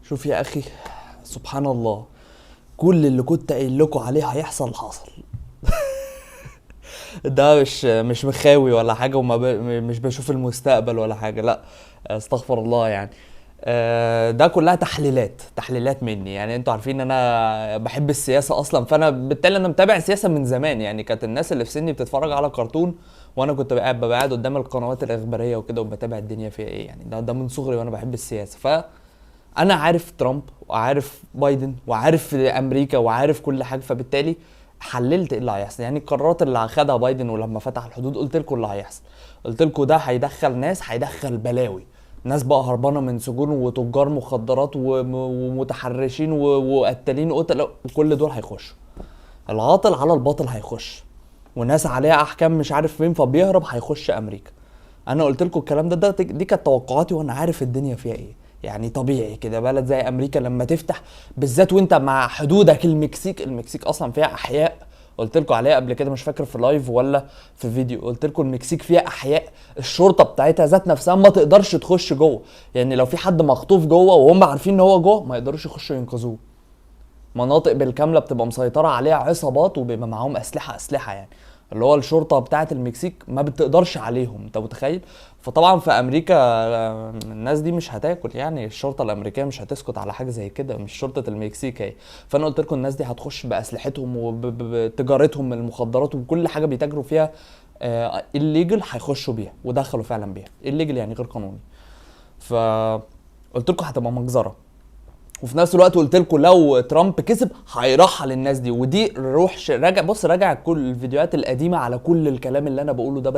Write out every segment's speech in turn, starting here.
شوف يا اخي، سبحان الله، كل اللي كنت قايل لكم عليه هيحصل حصل. ده مش مخاوي ولا حاجه، مش بشوف المستقبل ولا حاجه، لا. استغفر الله يعني. ده كلها تحليلات مني. يعني انتوا عارفين ان انا بحب السياسه اصلا، فانا بالتالي انا متابع السياسه من زمان. يعني كانت الناس اللي في سني بتتفرج على كرتون، وانا كنت ببقى قاعد قدام القنوات الاخباريه وكده وبتابع الدنيا فيها ايه. يعني ده من صغري وانا بحب السياسه. انا عارف ترامب وعارف بايدن وعارف امريكا وعارف كل حاجه، فبالتالي حللت ايه اللي هيحصل. يعني القرارات اللي اخدها بايدن ولما فتح الحدود قلت لكم اللي هيحصل. قلت لكم ده هيدخل ناس، هيدخل بلاوي، ناس بقى هربانه من سجون وتجار مخدرات ومتحرشين وقتالين قتل، كل دول هيخشوا. العاطل على الباطل هيخش، وناس عليها احكام مش عارف فين فبيهرب هيخش امريكا. انا قلت لكم الكلام دي كانت توقعاتي، وانا عارف الدنيا فيها ايه. يعني طبيعي كده بلد زي امريكا لما تفتح، بالذات وانت مع حدودك المكسيك اصلا فيها احياء. قلت لكم عليها قبل كده، مش فاكر في لايف ولا في فيديو. قلت لكم المكسيك فيها احياء الشرطه بتاعتها ذات نفسها ما تقدرش تخش جوه. يعني لو في حد مخطوف جوه وهم عارفين ان هو جوه، ما يقدروش يخشوا ينقذوه. مناطق بالكامله بتبقى مسيطره عليها عصابات وبيبقى معاهم اسلحه يعني، اللي هو الشرطه بتاعه المكسيك ما بتقدرش عليهم. انت متخيل؟ فطبعا في امريكا الناس دي مش هتاكل. يعني الشرطه الامريكيه مش هتسكت على حاجه زي كده، مش شرطه المكسيك هي. فانا قلت لكم الناس دي هتخش باسلحتهم وبتجارتهم المخدرات وكل حاجه بيتاجروا فيها الليجل هيخشوا بيها، ودخلوا فعلا بيها الليجل يعني غير قانوني. فقلت لكم هتبقى مجزره. وفي نفس الوقت قلت لكم لو ترامب كسب هيرحل الناس دي. ودي راجع كل الفيديوهات القديمه على كل الكلام اللي انا بقوله ده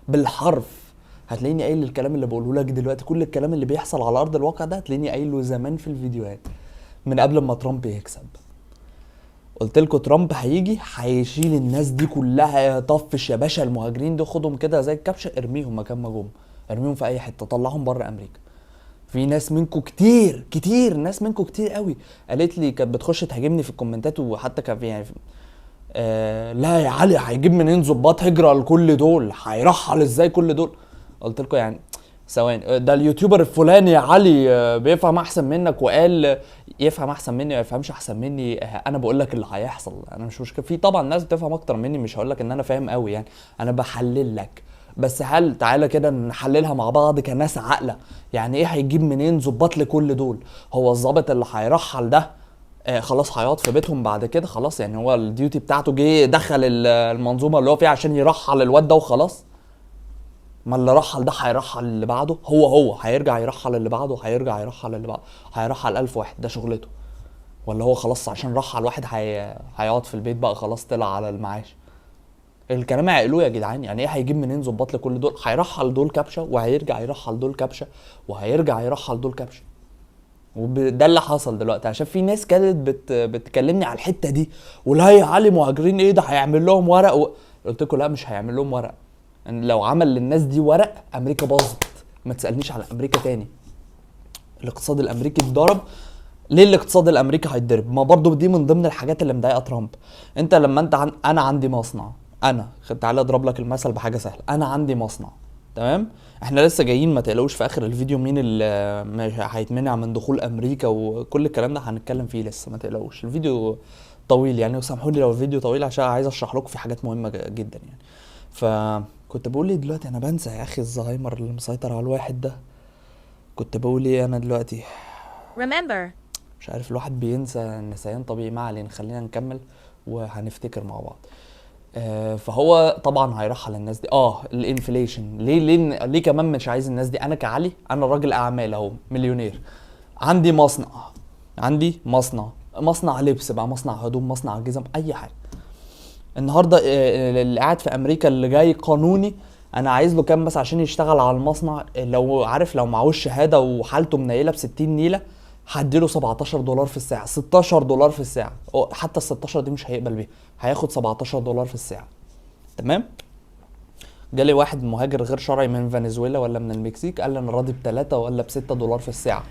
بالحرف. هتلاقيني قايل الكلام اللي بقوله لك دلوقتي، كل الكلام اللي بيحصل على ارض الواقع ده هتلاقيني قايله زمان في الفيديوهات من قبل ما ترامب يكسب. قلت لكم ترامب هيجي هيشيل الناس دي كلها، طفش يا باشا المهاجرين دي، خدهم كده زي الكبشه ارميهم مكان ما جم، ارميهم في اي حته، طلعهم بره امريكا. في ناس منكم كتير ناس منكم كتير قوي قالت لي، كانت بتخش تهاجمني في الكومنتات، وحتى كان في يعني لا يا علي هيجيب منين ظباط هجره لكل دول، هيرحل ازاي كل دول. قلت لكم يعني ثواني، ده اليوتيوبر الفلاني يا علي بيفهم احسن منك، وقال يفهم احسن مني ما يفهمش احسن مني. انا بقول لك اللي هيحصل، انا مش مشكله. في طبعا ناس بتفهم اكتر مني، مش هقول لك ان انا فاهم قوي يعني، انا بحلل لك. بس هل تعالى كده نحللها مع بعض كناس عاقله. يعني ايه هيجيب منين ظباط لكل دول؟ هو الظابط اللي هيرحل ده خلاص هيقعد في بيتهم بعد كده خلاص؟ يعني هو الديوتي بتاعته جه دخل المنظومه اللي هو فيها عشان يرحل الواد ده وخلاص؟ ما اللي رحل ده هيرحل اللي بعده، هو هيرجع يرحل اللي بعده، هيرجع يرحل اللي بعده، هيرحل 1000 واحد، ده شغلته؟ ولا هو خلاص عشان رحل واحد هيقعد في البيت بقى خلاص طلع على المعاش؟ الكلام عقلوه يا جدعان. يعني ايه هيجيب منين ظباط لكل دول؟ هيرحل دول كبشه وهيرجع يرحل دول كبشه وهيرجع يرحل دول كبشه. وده اللي حصل دلوقتي، عشان في ناس كانت بتكلمني على الحته دي، ولا يا علي مهاجرين ايه ده هيعمل لهم ورق قلت لكم لا، مش هيعمل لهم ورق. ان لو عمل للناس دي ورق امريكا باظت. ما تسالنيش على امريكا تاني. الاقتصاد الامريكي اتضرب. ليه الاقتصاد الامريكي هيتضرب؟ ما برضو دي من ضمن الحاجات اللي مضايقه ترامب. انت لما انا عندي مصنع، تعالى اضرب لك المثل بحاجه سهله. انا عندي مصنع، تمام؟ احنا لسه جايين، ما تقلقوش في اخر الفيديو مين اللي هيتمنع من دخول امريكا وكل الكلام ده هنتكلم فيه لسه، ما تقلقوش. الفيديو طويل يعني، وسامحوني لو الفيديو طويل عشان عايز اشرح لكم في حاجات مهمه جدا يعني. فكنت بقول لي دلوقتي، انا بنسى يا اخي، الزهايمر اللي مسيطر على الواحد ده. كنت بقول ايه انا دلوقتي؟ Remember, مش عارف، الواحد بينسى، النسيان طبيعي. ما علينا، خلينا نكمل وهنفتكر مع بعض. فهو طبعا هيرحل الناس دي. الانفليشن ليه كمان مش عايز الناس دي؟ انا كعلي، انا راجل اعمال اهو، مليونير، عندي مصنع لبس بقى، مصنع هدوم، مصنع جزم، اي حاجه. النهارده اللي قاعد في امريكا اللي جاي قانوني، انا عايز له كام بس عشان يشتغل على المصنع؟ لو عارف، لو معهوش شهاده وحالته منيله ب 60 نيله، هديله $17 في الساعه، $16 في الساعه. حتى ال 16 دي مش هيقبل بيها، هياخد $17 في الساعه. تمام؟ جالي واحد مهاجر غير شرعي من فنزويلا ولا من المكسيك، قال لي انا راضي ب3 ولا ب6 دولار في الساعه.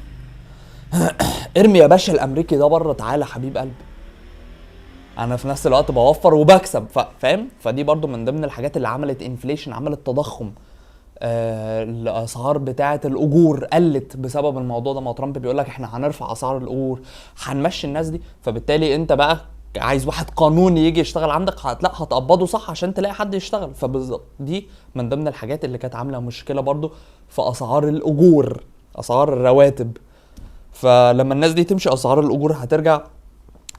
ارمي يا باشا الامريكي ده بره، تعالى حبيب قلبي. انا في نفس الوقت بوفر وبكسب، فاهم؟ فدي برضو من ضمن الحاجات اللي عملت انفليشن، عملت تضخم الاسعار بتاعه الاجور قلت بسبب الموضوع ده. ما ترامب بيقول لك احنا هنرفع اسعار الاجور، هنمشي الناس دي. فبالتالي انت بقى عايز واحد قانوني يجي يشتغل عندك، لا هتقبضه صح عشان تلاقي حد يشتغل. فبالظبط دي من ضمن الحاجات اللي كانت عامله مشكله برضو في اسعار الاجور، اسعار الرواتب. فلما الناس دي تمشي اسعار الاجور هترجع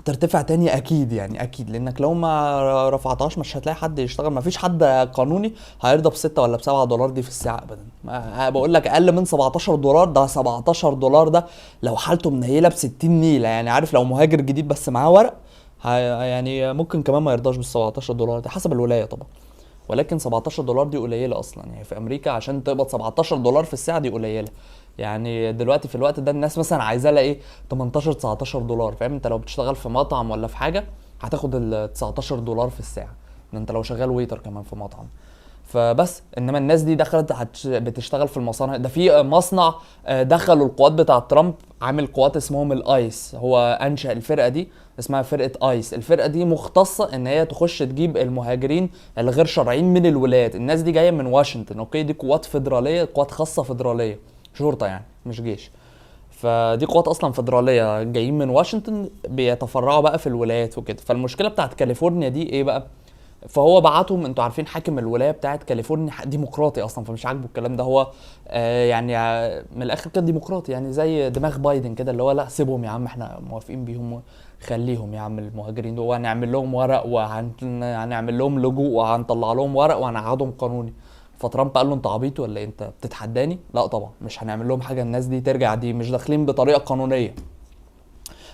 ترتفع تاني اكيد، يعني اكيد، لانك لو ما رفعتهاش مش هتلاقي حد يشتغل. ما فيش حد قانوني هيرضى ب6 ولا ب7 دولار دي في الساعه ابدا. بقول لك اقل من 17 دولار، ده 17 دولار ده لو حالته منيله ب60 نيله، يعني عارف لو مهاجر جديد بس معاه ورق يعني ممكن كمان ما يرضاش بال17 دولار دي حسب الولايه طبعا. ولكن 17 دولار دي قليله اصلا، يعني في امريكا عشان تقبض 17 دولار في الساعه دي قليله. يعني دلوقتي في الوقت ده الناس مثلا عايزاه لها ايه، 18 19 دولار، فاهم؟ انت لو بتشتغل في مطعم ولا في حاجه هتاخد ال 19 دولار في الساعه، ده انت لو شغال ويتر كمان في مطعم. فبس انما الناس دي دخلت بتشتغل في المصانع. ده في مصنع دخلوا القوات بتاع ترامب، عامل قوات اسمهم الايس، هو انشأ الفرقه دي اسمها فرقه ايس. الفرقه دي مختصه ان هي تخش تجيب المهاجرين الغير شرعيين من الولايات. الناس دي جايه من واشنطن، اوكي؟ دي قوات فيدراليه، قوات خاصه فيدراليه، شرطه يعني مش جيش. فدي قوات اصلا فيدراليه جايين من واشنطن بيتفرعوا بقى في الولايات وكده. فالمشكله بتاعت كاليفورنيا دي ايه بقى؟ فهو بعتهم، انتوا عارفين حاكم الولايه بتاعت كاليفورنيا ديمقراطي اصلا، فمش عاجبه الكلام ده. هو يعني من الاخر كده ديمقراطي، يعني زي دماغ بايدن كده، اللي هو لا سيبهم يا عم احنا موافقين بيهم، خليهم يا عم المهاجرين دول، وهنعمل لهم ورق وهنعمل لهم لجوء وهنطلع لهم ورق وهنقعدهم قانوني. فترامب قال له انت عبيط ولا ايه؟ انت بتتحداني؟ لا طبعا مش هنعمل لهم حاجه، الناس دي ترجع، دي مش داخلين بطريقه قانونيه.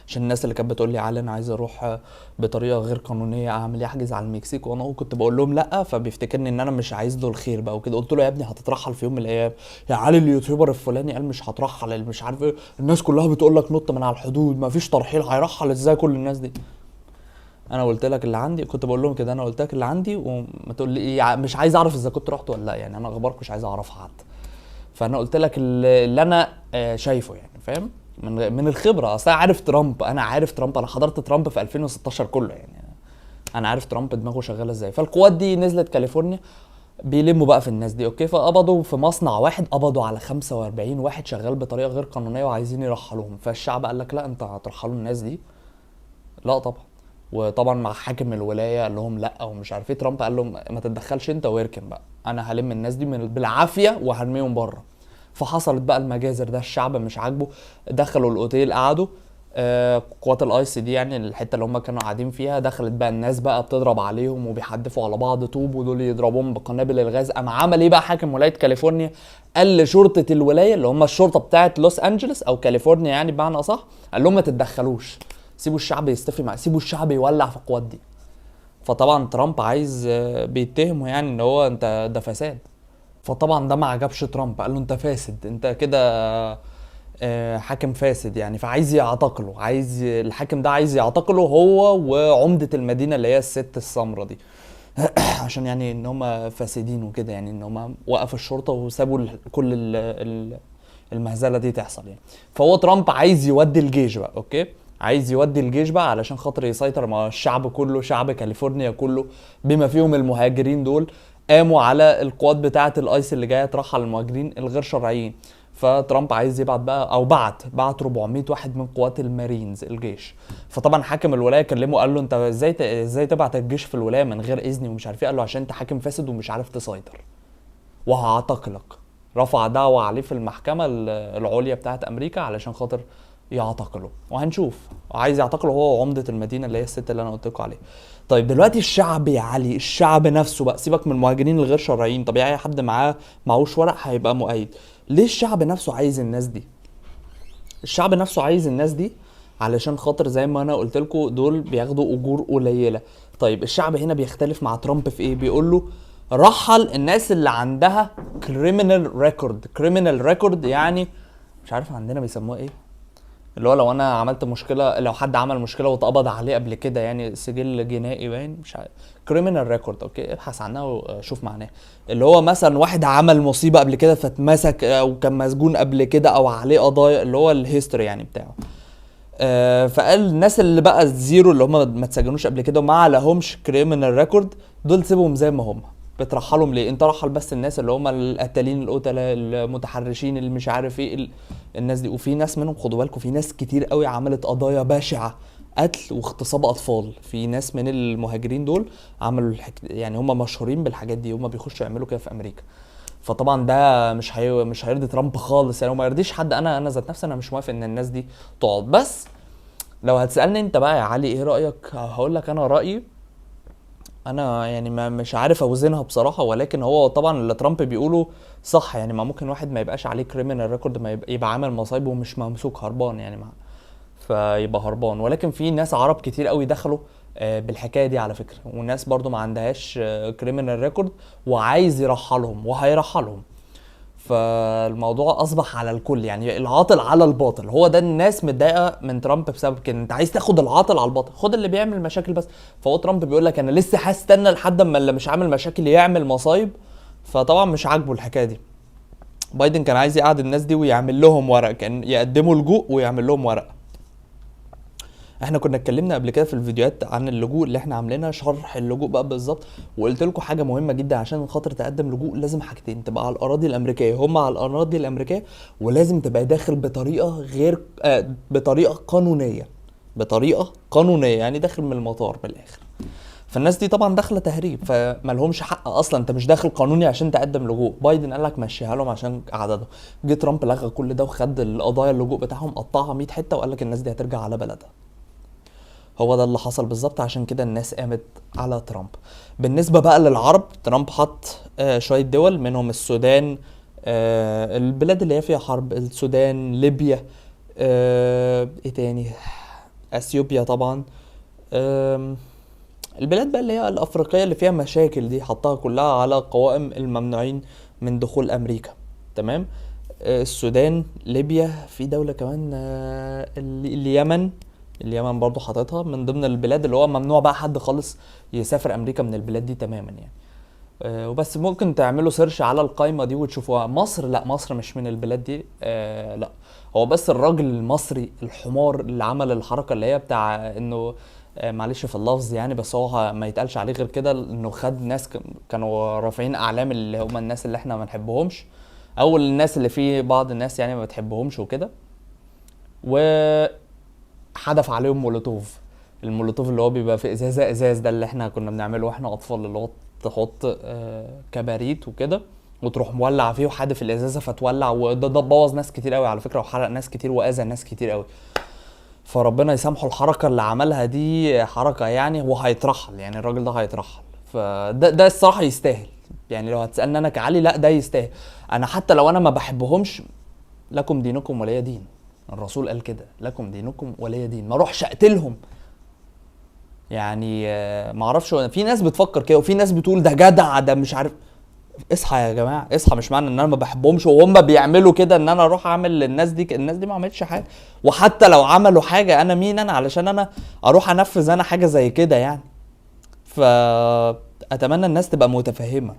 عشان الناس اللي كانت بتقول لي علي انا عايز اروح بطريقه غير قانونيه اعمل ايه، احجز على المكسيك، وانا كنت بقول لهم لا، فبيفتكرني ان انا مش عايز له الخير بقى وكده. قلت له يا ابني هتترحل في يوم من الايام يا علي، اليوتيوبر الفلاني قال مش هترحل، مش عارف ايه، الناس كلها بتقول لك نط من على الحدود، ما فيش ترحيل، هيرحل ازاي كل الناس دي؟ انا قلت لك اللي عندي، كنت بقول لهم كده، انا قلت لك اللي عندي وما تقول لي ايه، مش عايز اعرف اذا كنت رحت ولا لا، يعني انا اخبارك مش عايز اعرفها حتى. فانا قلت لك اللي انا شايفه، يعني فاهم؟ من الخبره، اصل انا عارف ترامب، انا حضرت ترامب في 2016 كله، يعني انا عارف ترامب دماغه شغاله ازاي. فالقوات دي نزلت كاليفورنيا بيلموا بقى في الناس دي، اوكي؟ فقبضوا في مصنع واحد، قبضوا على 45 واحد شغال بطريقه غير قانونيه وعايزين يرحلوهم. فالشعب قال لك لا، انت هترحلوا الناس دي؟ لا طبعا. وطبعا مع حاكم الولايه قال لهم لا ومش عارف ايه. ترامب قال لهم ما تتدخلش انت واركن بقى، انا هلم الناس دي بالعافيه وهرميهم بره. فحصلت بقى المجازر ده، الشعب مش عاجبه، دخلوا الاوتيل قعدوا. قوات الايس دي يعني الحته اللي هم كانوا قاعدين فيها، دخلت بقى الناس بقى بتضرب عليهم وبيحدفوا على بعض طوب، ودول يضربوهم بقنابل الغاز. قام عمل ايه بقى حاكم ولايه كاليفورنيا؟ قال لشرطه الولايه اللي هم الشرطه بتاعه لوس انجلوس او كاليفورنيا يعني بمعنى اصح، قال لهم ما تتدخلوش، سيبوا الشعب يستفي مع، سيبوا الشعب يولع في القوات دي. فطبعا ترامب عايز بيتهمه يعني ان هو انت ده فساد. فطبعا ده ما عجبش ترامب، قال له انت فاسد، انت كده حاكم فاسد يعني. فعايز يعتقله، عايز الحاكم ده عايز يعتقله هو وعمدة المدينة اللي هي الست السمرة دي عشان يعني ان هم فاسدين وكده، يعني ان هم وقفوا الشرطة وسابوا كل المهزلة دي تحصل يعني. فهو ترامب عايز يودي الجيش بقى، اوكي؟ عايز يودي الجيش بقى علشان خاطر يسيطر مع الشعب كله، شعب كاليفورنيا كله بما فيهم المهاجرين دول قاموا على القوات بتاعه الايس اللي جايه ترحل المهاجرين الغير شرعيين. فترامب عايز يبعت بقى، او بعت 400 واحد من قوات المارينز الجيش. فطبعا حاكم الولايه كلمه قال له انت ازاي تبعت الجيش في الولايه من غير اذني ومش عارف ايه؟ قال له عشان انت حاكم فاسد ومش عارف تسيطر وهعتقلك. رفع دعوة عليه في المحكمة العليا بتاعت أمريكا علشان خاطر يعتقله، وهنشوف عايز يعتقله هو وعمدة المدينة اللي هي الست اللي أنا قلت لكم عليها. طيب دلوقتي الشعب يا علي، الشعب نفسه بقى، سيبك من المهاجرين الغير شرعيين، طبيعي أي حد معهوش ورق هيبقى مؤيد. ليه الشعب نفسه عايز الناس دي؟ الشعب نفسه عايز الناس دي علشان خاطر زي ما انا قلت لكم دول بياخدوا اجور قليله. طيب الشعب هنا بيختلف مع ترامب في ايه؟ بيقول له رحل الناس اللي عندها كريمنال ريكورد يعني مش عارف عندنا بيسموه ايه، اللي هو لو انا عملت مشكله، لو حد عمل مشكله واتقبض عليه قبل كده، يعني سجل جنائي باين، مش عارف، كريمنال ريكورد، اوكي؟ ابحث عنها وشوف معناها. اللي هو مثلا واحد عمل مصيبه قبل كده فاتمسك او كان مسجون قبل كده او عليه قضايا، اللي هو الهيستوري يعني بتاعه. فقال الناس اللي بقى الزيرو اللي هم ما اتسجنوش قبل كده وما عليهمش كريمنال ريكورد، دول سيبهم زي ما هم بترحلهم ليه؟ انت رحل بس الناس اللي هم القتالين القتلة المتحرشين اللي مش عارف ايه الناس دي. وفي ناس منهم خدوا بالكم، في ناس كتير قوي عملت قضايا باشعة، قتل واغتصاب اطفال. في ناس من المهاجرين دول عملوا يعني هم مشهورين بالحاجات دي، هم بيخشوا يعملوا كده في امريكا. فطبعا ده مش هيرضي ترامب خالص يعني، وما يرضيش حد. انا ذات نفسي انا مش موافق ان الناس دي تقعد. بس لو هتسالني انت بقى يا علي ايه رايك، هقول لك انا رايي. انا يعني ما مش عارف اوزنها بصراحه، ولكن هو طبعا اللي ترامب بيقوله صح يعني. ما ممكن واحد ما يبقاش عليه كريمنال ريكورد، ما يبقى عامل مصايب ومش ممسوك هربان يعني، فيبقى هربان. ولكن في ناس عرب كتير قوي دخلوا بالحكايه دي على فكره، وناس برضو ما عندهاش كريمنال ريكورد وعايز يرحلهم وهيرحلهم. فالموضوع اصبح على الكل يعني، العاطل على الباطل. هو ده الناس متضايقه من ترامب بسبب كده. انت عايز تاخد العاطل على الباطل، خد اللي بيعمل مشاكل بس. فهو ترامب بيقول لك انا لسه هستنى لحد اما اللي مش عامل مشاكل يعمل مصايب. فطبعا مش عاجبه الحكايه دي. بايدن كان عايز يقعد الناس دي ويعمل لهم ورق، كان يقدموا لجوء ويعمل لهم ورق. احنا كنا اتكلمنا قبل كده في الفيديوهات عن اللجوء اللي احنا عاملينها، شرح اللجوء بقى بالظبط. وقلت لكم حاجه مهمه جدا، عشان خاطر تقدم لجوء لازم حاجتين: تبقى على الاراضي الامريكيه، هم على الاراضي الامريكيه، ولازم تبقى داخل بطريقه غير بطريقه قانونيه. بطريقه قانونيه يعني داخل من المطار من الاخر. فالناس دي طبعا داخله تهريب، فما لهمش حق اصلا. انت مش داخل قانوني عشان تقدم لجوء. بايدن قال لك مشيها لهم عشان عددهم. جه ترامب لغى كل ده وخد القضايا اللجوء بتاعهم قطعها 100 حته، وقال لك الناس دي هترجع على بلدها. هو ده اللي حصل بالظبط، عشان كده الناس قامت على ترامب. بالنسبه بقى للعرب، ترامب حط شويه دول منهم السودان، البلاد اللي هي فيها حرب، السودان، ليبيا، ايه تاني، اثيوبيا طبعا، البلاد بقى اللي هي الافريقيه اللي فيها مشاكل دي، حطها كلها على قوائم الممنوعين من دخول امريكا. تمام. السودان، ليبيا، في دوله كمان اليمن. اليمن برضو حاططها من ضمن البلاد اللي هو ممنوع بقى حد خالص يسافر امريكا من البلاد دي تماما يعني. وبس ممكن تعملوا سيرش على القائمه دي وتشوفوها. مصر لا، مصر مش من البلاد دي. لا، هو بس الراجل المصري الحمار اللي عمل الحركه اللي هي بتاع انه معلش في اللفظ يعني، بس هو ما يتقالش عليه غير كده، انه خد ناس كانوا رافعين اعلام اللي هم الناس اللي احنا ما نحبهمش، او الناس اللي في بعض الناس يعني ما بتحبهمش وكده، وحدف عليهم مولوتوف. المولوتوف اللي هو بيبقى في ازاز ده اللي احنا كنا بنعمله واحنا اطفال، اللي هو تحط كباريت وكده وتروح مولع فيه وحادف الازازه فتولع. وده بوظ ناس كتير قوي على فكره، وحرق ناس كتير واذى ناس كتير قوي. فربنا يسامحه، الحركه اللي عملها دي حركه يعني، هو هيترحل يعني، الراجل ده هيترحل. فده الصراحه يستاهل يعني. لو هتسالني انا كعلي، لا ده يستاهل. انا حتى لو انا ما بحبهمش، لكم دينكم ولي دين. الرسول قال كده، لكم دينكم ولي دين. ما اروحش اقتلهم يعني. ما اعرفش، في ناس بتفكر كده وفي ناس بتقول ده جدع ده مش عارف. اصحى يا جماعه، اصحى. مش معنى ان انا ما بحبهمش وهم بيعملوا كده ان انا اروح اعمل للناس دي. الناس دي ما عملتش حاجه، وحتى لو عملوا حاجه انا مين انا علشان انا اروح انفذ انا حاجه زي كده يعني. فاتمنى الناس تبقى متفهمه.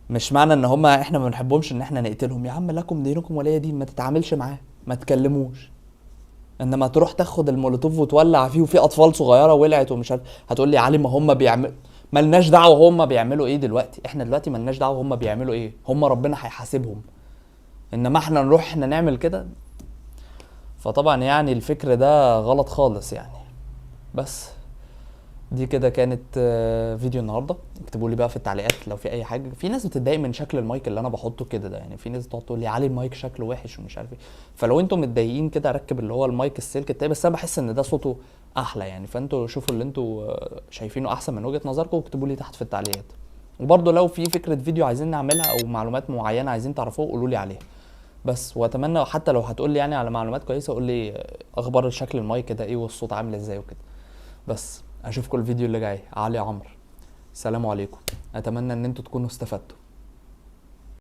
مش معنى ان هم احنا ما بنحبهمش ان احنا نقتلهم. يا عم لكم دينكم ولي دين، ما تتعاملش معاه، ما تكلموش. انما تروح تاخد المولوتوف وتولع فيه وفي اطفال صغيره ولعت ومش عارف. هتقول لي يا علي ما هم بيعملوا، ملناش دعوه هم بيعملوا ايه دلوقتي. احنا دلوقتي ملناش دعوه هم بيعملوا ايه، هم ربنا هيحاسبهم. انما احنا نروح احنا نعمل كده. فطبعا يعني الفكر ده غلط خالص يعني. بس دي كده كانت فيديو النهارده. اكتبوا لي بقى في التعليقات لو في اي حاجه. في ناس بتتضايق من شكل المايك اللي انا بحطه كده ده يعني، في ناس تقعد تقول لي علي المايك شكله وحش ومش عارف ايه. فلو انتم متضايقين كده اركب اللي هو المايك السلك التاني، بس انا بحس ان ده صوته احلى يعني. فانتوا شوفوا اللي انتوا شايفينه احسن من وجهه نظركم واكتبوا لي تحت في التعليقات. وبرضه لو في فكره فيديو عايزين نعملها او معلومات معينه عايزين تعرفوها قولوا لي عليها. بس واتمنى حتى لو هتقول لي يعني على معلومات كويسه قول لي اخبار شكل المايك ده ايه والصوت عامل ازاي وكده. بس اشوفكم الفيديو اللي جاي. علي عمرو، السلام عليكم. اتمنى ان انتوا تكونوا استفدتوا.